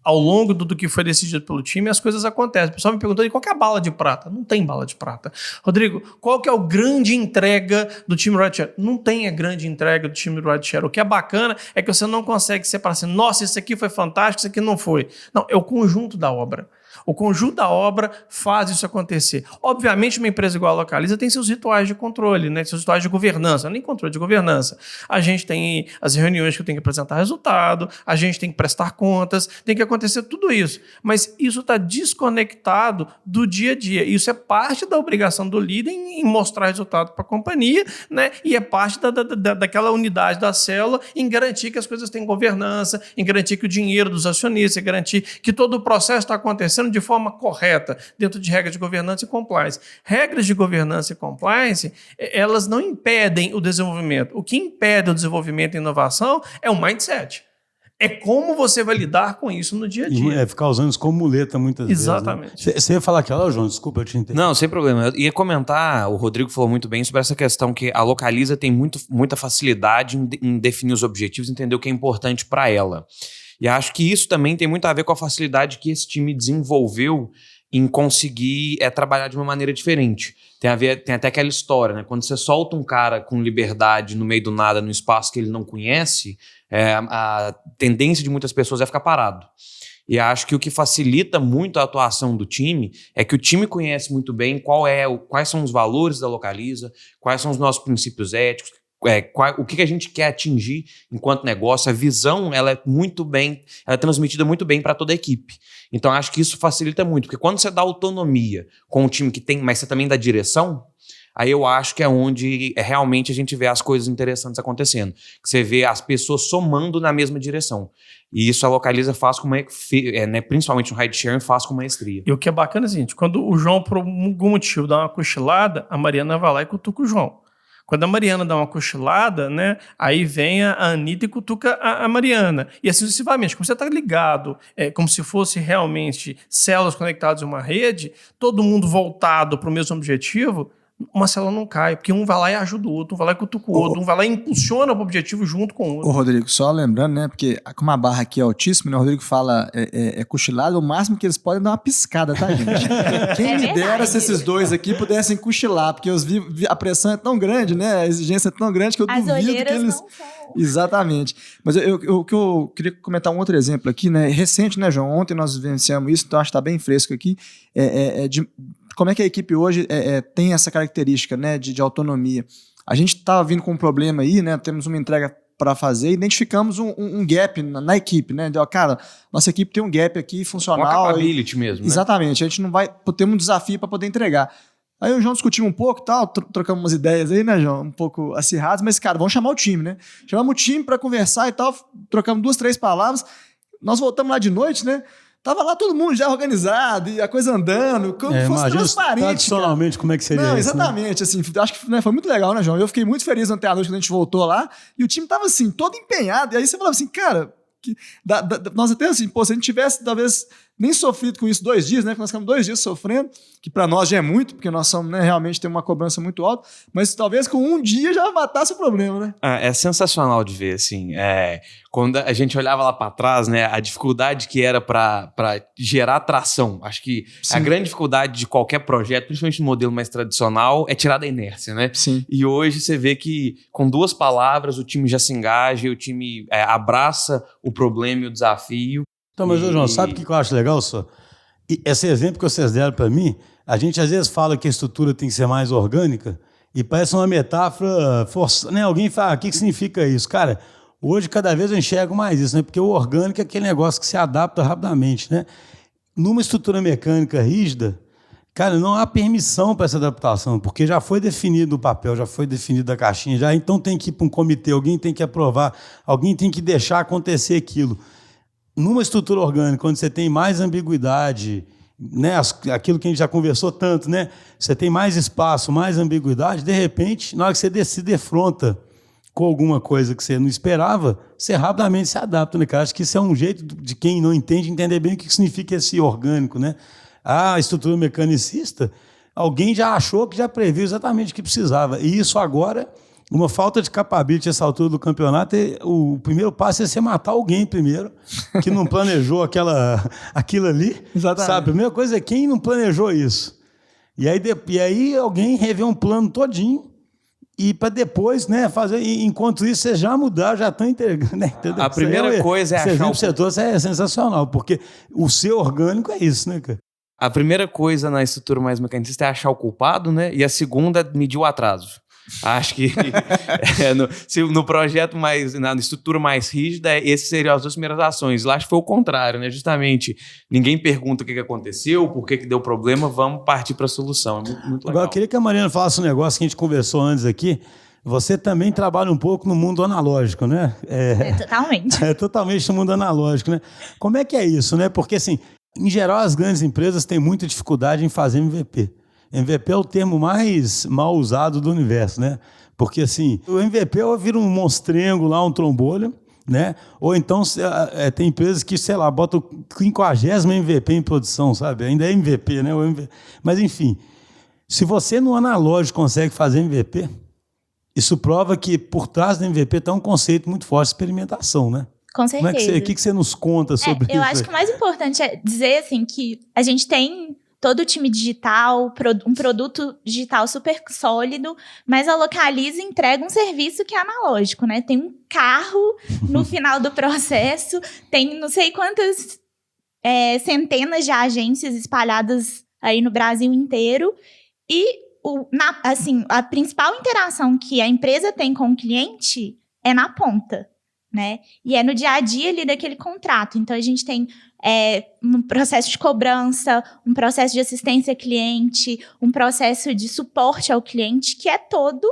ao longo do que foi decidido pelo time, as coisas acontecem. O pessoal me perguntou, qual que é a bala de prata? Não tem bala de prata. Rodrigo, qual que é o grande entrega do time Rideshare? Não tem a grande entrega do time Rideshare. O que é bacana é que você não consegue separar assim, nossa, isso aqui foi fantástico, isso aqui não foi. Não, é o conjunto da obra. O conjunto da obra faz isso acontecer. Obviamente, uma empresa igual a Localiza tem seus rituais de controle, né? Seus rituais de governança, nem controle de governança. A gente tem as reuniões que eu tenho que apresentar resultado, a gente tem que prestar contas, tem que acontecer tudo isso. Mas isso está desconectado do dia a dia. Isso é parte da obrigação do líder em mostrar resultado para a companhia, né? E é parte daquela unidade da célula em garantir que as coisas têm governança, em garantir que o dinheiro dos acionistas, em garantir que todo o processo está acontecendo de forma correta, dentro de regras de governança e compliance. Regras de governança e compliance, elas não impedem o desenvolvimento. O que impede o desenvolvimento e inovação é o mindset. É como você vai lidar com isso no dia a dia. Ficar usando isso como muleta muitas vezes. Exatamente. Né? Você ia falar aquela, João, desculpa, eu te entendi. Não, sem problema. Eu ia comentar, o Rodrigo falou muito bem sobre essa questão que a Localiza tem muita facilidade em definir os objetivos, entender o que é importante para ela. E acho que isso também tem muito a ver com a facilidade que esse time desenvolveu em conseguir trabalhar de uma maneira diferente. Tem até aquela história, né? Quando você solta um cara com liberdade no meio do nada, no espaço que ele não conhece, a tendência de muitas pessoas é ficar parado. E acho que o que facilita muito a atuação do time é que o time conhece muito bem quais são os valores da Localiza, quais são os nossos princípios éticos, o que a gente quer atingir enquanto negócio. A visão ela é transmitida muito bem para toda a equipe. Então acho que isso facilita muito, porque quando você dá autonomia com um time que tem, mas você também dá direção, aí eu acho que é onde realmente a gente vê as coisas interessantes acontecendo, que você vê as pessoas somando na mesma direção. E isso a Localiza faz com principalmente no Rideshare, faz com maestria. E o que é bacana é o seguinte, quando o João por algum motivo dá uma cochilada, a Mariana vai lá e cutuca o João. Quando a Mariana dá uma cochilada, né, aí vem a Anitta e cutuca a Mariana. E assim sucessivamente. Como você está ligado, como se fosse realmente células conectadas em uma rede, todo mundo voltado para o mesmo objetivo, uma célula não cai, porque um vai lá e ajuda o outro, um vai lá e cutuca o outro, um vai lá e impulsiona o objetivo junto com o outro. Ô, Rodrigo, só lembrando, né? Porque como a barra aqui é altíssima, né? O Rodrigo fala cochilado, o máximo que eles podem é dar uma piscada, tá, gente? Quem me dera se esses dois aqui pudessem cochilar, porque a pressão é tão grande, né? A exigência é tão grande que eu duvido que eles... Não são... Exatamente. Mas eu queria comentar um outro exemplo aqui, né? Recente, né, João? Ontem nós vivenciamos isso, então acho que está bem fresco aqui. Como é que a equipe hoje tem essa característica, né, de autonomia. A gente estava vindo com um problema aí, né, temos uma entrega para fazer, identificamos um gap na equipe, né, cara, nossa equipe tem um gap aqui funcional. Uma capability mesmo, né? Exatamente, a gente não vai ter um desafio para poder entregar. Aí o João discutiu um pouco e tal, trocamos umas ideias aí, né, João, um pouco acirradas, mas, cara, vamos chamar o time, né? Chamamos o time para conversar e tal, trocamos 2, 3 palavras, nós voltamos lá de noite, né? Tava lá todo mundo já organizado e a coisa andando, como fosse transparente. Tradicionalmente, cara. Como é que seria não, isso? Exatamente, assim, acho que né, foi muito legal, né, João? Eu fiquei muito feliz ontem à noite quando a gente voltou lá e o time tava assim, todo empenhado. E aí você falava assim, cara, nós até assim, pô, se a gente tivesse talvez nem sofrido com isso 2 dias, né? Porque nós ficamos 2 dias sofrendo, que para nós já é muito, porque nós somos, né, realmente tem uma cobrança muito alta, mas talvez com 1 dia já matasse o problema, né? É sensacional de ver, assim, quando a gente olhava lá para trás, né, a dificuldade que era para gerar tração. Acho que a grande dificuldade de qualquer projeto, principalmente no modelo mais tradicional, é tirar da inércia, né? Sim. E hoje você vê que com 2 palavras o time já se engaja, o time abraça o problema e o desafio. Então, mas, João, sabe o que eu acho legal, só? Esse exemplo que vocês deram para mim, a gente às vezes fala que a estrutura tem que ser mais orgânica e parece uma metáfora forçada, né? Alguém fala, o que significa isso? Cara, hoje cada vez eu enxergo mais isso, né? Porque o orgânico é aquele negócio que se adapta rapidamente, né? Numa estrutura mecânica rígida, cara, não há permissão para essa adaptação, porque já foi definido o papel, já foi definido a caixinha, já então tem que ir para um comitê, alguém tem que aprovar, alguém tem que deixar acontecer aquilo. Numa estrutura orgânica, onde você tem mais ambiguidade, né, aquilo que a gente já conversou tanto, né, você tem mais espaço, mais ambiguidade, de repente, na hora que você se defronta com alguma coisa que você não esperava, você rapidamente se adapta, né, cara? Acho que isso é um jeito de quem não entende entender bem o que significa esse orgânico, né? A estrutura mecanicista, alguém já achou que já previu exatamente o que precisava. E isso agora, uma falta de capability nessa altura do campeonato, o primeiro passo é você matar alguém primeiro, que não planejou aquilo ali. Exatamente. Sabe? A primeira coisa é quem não planejou isso. E aí alguém revê um plano todinho e para depois, né, fazer. Enquanto isso, vocês já mudaram, já estão entregando. Né? A primeira coisa é achar. Esse exemplo que você trouxe é sensacional, porque o ser orgânico é isso, né, cara? A primeira coisa na estrutura mais mecanicista é achar o culpado, né? E a segunda é medir o atraso. Acho que no projeto na estrutura mais rígida, essas seriam as 2 primeiras ações. Lá acho que foi o contrário, né? Justamente, ninguém pergunta o que aconteceu, por que deu problema, vamos partir para a solução. É muito legal. Agora, eu queria que a Mariana falasse um negócio que a gente conversou antes aqui. Você também trabalha um pouco no mundo analógico, né? Totalmente. Totalmente no mundo analógico, né? Como é que é isso, né? Porque, assim, em geral, as grandes empresas têm muita dificuldade em fazer MVP. MVP é o termo mais mal usado do universo, né? Porque, assim, o MVP vira um monstrengo lá, um trombolho, né? Ou então tem empresas que, sei lá, botam o 50º MVP em produção, sabe? Ainda é MVP, né? Mas, enfim, se você no analógico consegue fazer MVP, isso prova que por trás do MVP está um conceito muito forte de experimentação, né? Com certeza. O que você nos conta sobre isso? Eu acho que o mais importante é dizer, assim, que a gente tem todo o time digital, um produto digital super sólido, mas a Localiza entrega um serviço que é analógico, né? Tem um carro no final do processo, tem não sei quantas centenas de agências espalhadas aí no Brasil inteiro, e assim, a principal interação que a empresa tem com o cliente é na ponta, né? E é no dia a dia ali daquele contrato. Então, a gente tem um processo de cobrança, um processo de assistência ao cliente, um processo de suporte ao cliente que é todo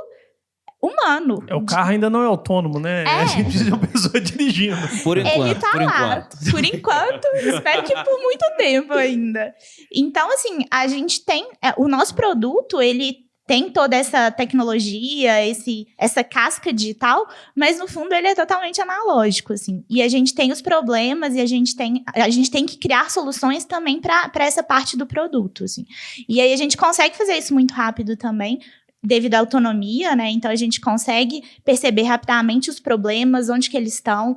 humano. O carro ainda não é autônomo, né? A gente precisa de uma pessoa dirigindo. Por enquanto. Ele tá lá. Por enquanto, espero que por muito tempo ainda. Então, assim, a gente tem... o nosso produto, ele tem toda essa tecnologia, essa casca digital, mas no fundo ele é totalmente analógico, assim. E a gente tem os problemas e a gente tem que criar soluções também para essa parte do produto, assim. E aí a gente consegue fazer isso muito rápido também, devido à autonomia, né? Então a gente consegue perceber rapidamente os problemas, onde que eles estão,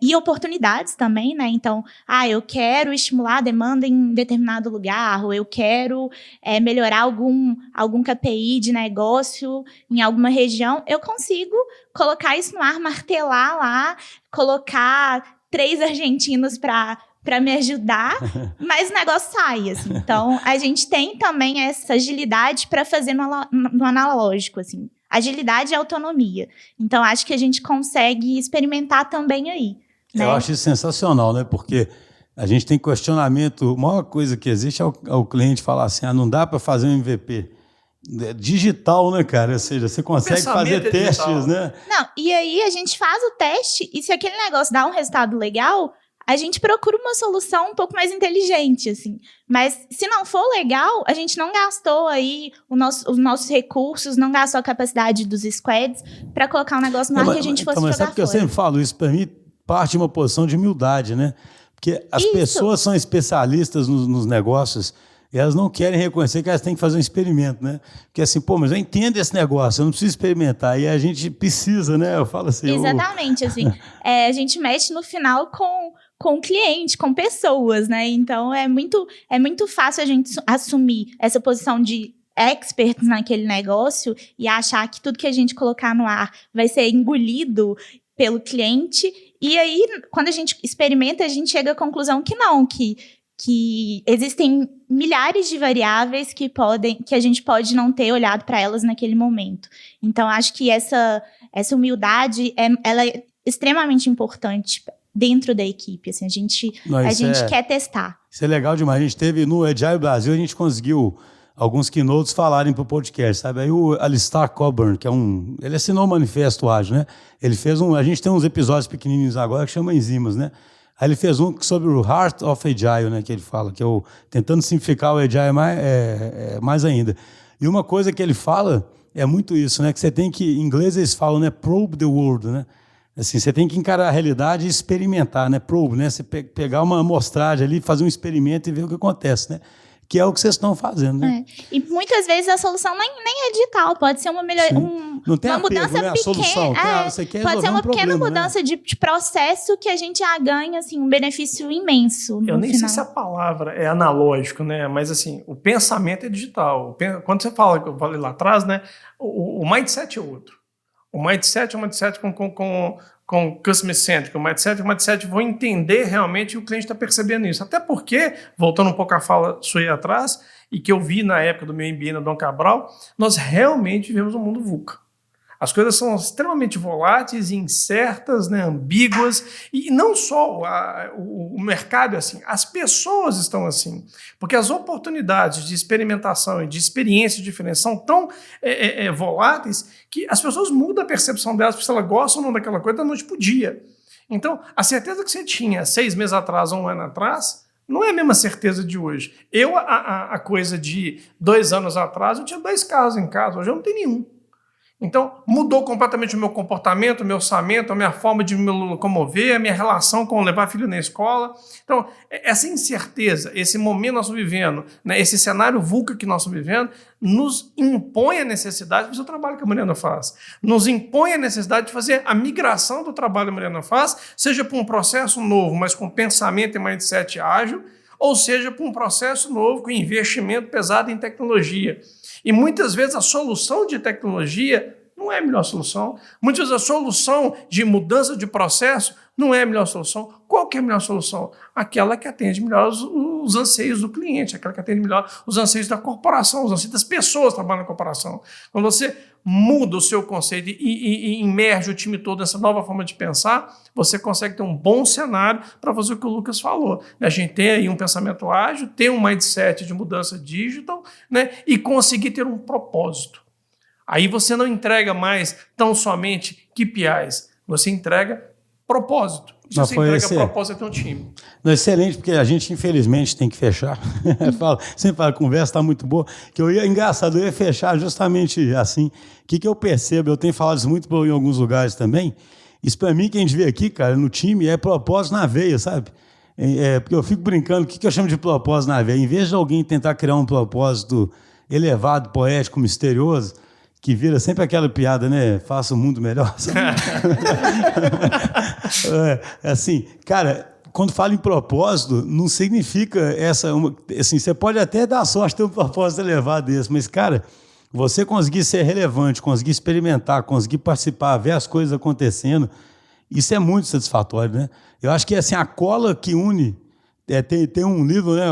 e oportunidades também, né? Então, eu quero estimular a demanda em determinado lugar, ou eu quero melhorar algum KPI de negócio em alguma região, eu consigo colocar isso no ar, martelar lá, colocar 3 argentinos para me ajudar, mas o negócio sai, assim. Então, a gente tem também essa agilidade para fazer no analógico, assim. Agilidade e autonomia. Então, acho que a gente consegue experimentar também aí, né? Eu acho isso sensacional, né? Porque a gente tem questionamento, a maior coisa que existe é o cliente falar assim, não dá para fazer um MVP digital, né, cara? Ou seja, você consegue fazer testes, né? Não, e aí a gente faz o teste e se aquele negócio dá um resultado legal, a gente procura uma solução um pouco mais inteligente, assim. Mas se não for legal, a gente não gastou aí os nossos recursos, não gastou a capacidade dos squads para colocar um negócio no ar que a gente fosse jogar mas sabe que eu fora. sempre falo isso, para mim parte de uma posição de humildade, né? Porque as pessoas são especialistas nos negócios e elas não querem reconhecer que elas têm que fazer um experimento, né? Porque assim, mas eu entendo esse negócio, eu não preciso experimentar. E a gente precisa, né? Eu falo assim... Exatamente, assim. A gente mexe no final com o cliente, com pessoas, né? Então, é muito fácil a gente assumir essa posição de experts naquele negócio e achar que tudo que a gente colocar no ar vai ser engolido pelo cliente. E aí, quando a gente experimenta, a gente chega à conclusão que não, que existem milhares de variáveis que a gente pode não ter olhado para elas naquele momento. Então, acho que essa humildade ela é extremamente importante dentro da equipe. Assim, a gente quer testar. Isso é legal demais. A gente teve no Agile Brasil, a gente conseguiu alguns keynotes falarem para o podcast, sabe? Aí o Alistair Coburn, que ele assinou o Manifesto Ágil, né? Ele fez a gente tem uns episódios pequenininhos agora que chama Enzimas, né? Aí ele fez um sobre o Heart of Agile, né? Que ele fala, que é tentando simplificar o Agile mais ainda. E uma coisa que ele fala é muito isso, né? Que você tem que, em inglês eles falam, né? Probe the world, né? Assim, você tem que encarar a realidade e experimentar, né? Probe, né? Você pegar uma amostragem ali, fazer um experimento e ver o que acontece, né? Que é o que vocês estão fazendo, né? E muitas vezes a solução nem é digital, pode ser uma melhoria, não tem uma apego, mudança né? A pequena. solução. Você quer pode ser uma pequena mudança, né? de processo que a gente já ganha assim, um benefício imenso. Eu nem final. sei se a palavra é analógico, né? Mas assim, o pensamento é digital. Quando você fala, que eu falei lá atrás, né? O mindset é outro. O mindset é um mindset com customer centric, o mindset vou entender realmente o cliente está percebendo isso. Até porque, voltando um pouco à fala sua aí atrás, e que eu vi na época do meu MBA na Dom Cabral, nós realmente vivemos um mundo VUCA. As coisas são extremamente voláteis, incertas, né, ambíguas, e não só o mercado é assim, as pessoas estão assim, porque as oportunidades de experimentação e de experiência diferentes são tão voláteis que as pessoas mudam a percepção delas, porque se elas gostam ou não daquela coisa da noite pro dia. Então, a certeza que você tinha 6 meses atrás ou 1 ano atrás, não é a mesma certeza de hoje. A coisa de 2 anos atrás, eu tinha 2 carros em casa, hoje eu não tenho nenhum. Então, mudou completamente o meu comportamento, o meu orçamento, a minha forma de me locomover, a minha relação com levar filho na escola. Então, essa incerteza, esse momento que nós estamos vivendo, né, esse cenário VUCA que nós estamos vivendo, nos impõe a necessidade de fazer o trabalho que a Mariana faz. Nos impõe a necessidade de fazer a migração do trabalho que a Mariana faz, seja para um processo novo, mas com pensamento e mindset ágil, ou seja, para um processo novo com investimento pesado em tecnologia. E muitas vezes a solução de tecnologia não é a melhor solução. Muitas vezes a solução de mudança de processo não é a melhor solução. Qual que é a melhor solução? Aquela que atende melhor os anseios do cliente, aquela que atende melhor os anseios da corporação, os anseios das pessoas que trabalham na corporação. Quando você muda o seu conceito e imerge o time todo nessa nova forma de pensar, você consegue ter um bom cenário para fazer o que o Lucas falou. A gente tem aí um pensamento ágil, tem um mindset de mudança digital, né, e conseguir ter um propósito. Aí você não entrega mais tão somente KPIs, você entrega propósito. Mas você foi entrega esse- a proposta, tem um time. Não, excelente, porque a gente, infelizmente, tem que fechar. Sempre falo, a conversa está muito boa. Engraçado, eu ia fechar justamente assim. O que eu percebo? Eu tenho falado isso muito em alguns lugares também. Isso, para mim, que a gente vê aqui, cara, no time, é propósito na veia, sabe? Porque eu fico brincando, o que eu chamo de propósito na veia? Em vez de alguém tentar criar um propósito elevado, poético, misterioso, que vira sempre aquela piada, né? Faça o mundo melhor. Sabe? Assim, cara, quando fala em propósito, não significa assim, você pode até dar sorte de ter um propósito elevado desse, mas, cara, você conseguir ser relevante, conseguir experimentar, conseguir participar, ver as coisas acontecendo, isso é muito satisfatório, né? Eu acho que assim, a cola que une. Tem um livro, né,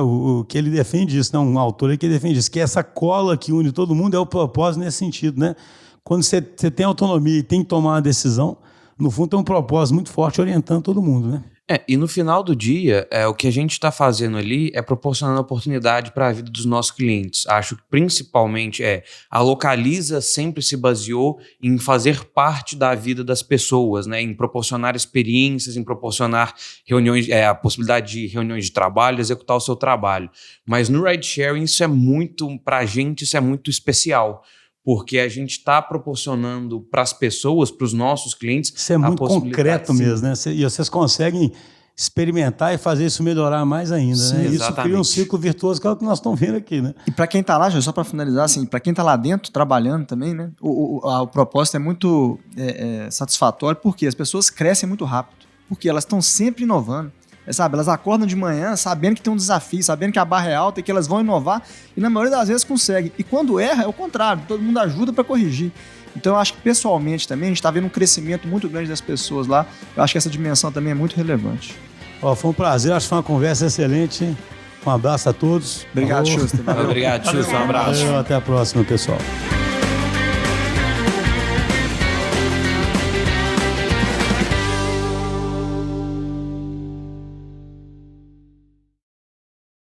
que ele defende isso, né, um autor aí que defende isso, que essa cola que une todo mundo é o propósito nesse sentido, né? Quando você tem autonomia e tem que tomar uma decisão, no fundo tem um propósito muito forte orientando todo mundo, né? E no final do dia, o que a gente está fazendo ali é proporcionando oportunidade para a vida dos nossos clientes. Acho que principalmente a Localiza sempre se baseou em fazer parte da vida das pessoas, né? Em proporcionar experiências, em proporcionar reuniões, a possibilidade de reuniões de trabalho, executar o seu trabalho. Mas no ride sharing isso é muito, para a gente, isso é muito especial. Porque a gente está proporcionando para as pessoas, para os nossos clientes... Isso é muito concreto mesmo, né? E vocês conseguem experimentar e fazer isso melhorar mais ainda, Sim, né? Isso exatamente. cria um ciclo virtuoso, que é o que nós estamos vendo aqui, né? E para quem está lá, só para finalizar, assim, para quem está lá dentro trabalhando também, né? O propósito é muito satisfatório, porque as pessoas crescem muito rápido, porque elas estão sempre inovando. Sabe, elas acordam de manhã sabendo que tem um desafio, sabendo que a barra é alta e que elas vão inovar, e na maioria das vezes conseguem. E quando erra, é o contrário, todo mundo ajuda para corrigir. Então eu acho que pessoalmente também a gente está vendo um crescimento muito grande das pessoas lá. Eu acho que essa dimensão também é muito relevante. Foi um prazer, acho que foi uma conversa excelente. Um abraço a todos. Obrigado, Schuster. Valeu. Obrigado, Chus. Um abraço. Até a próxima, pessoal.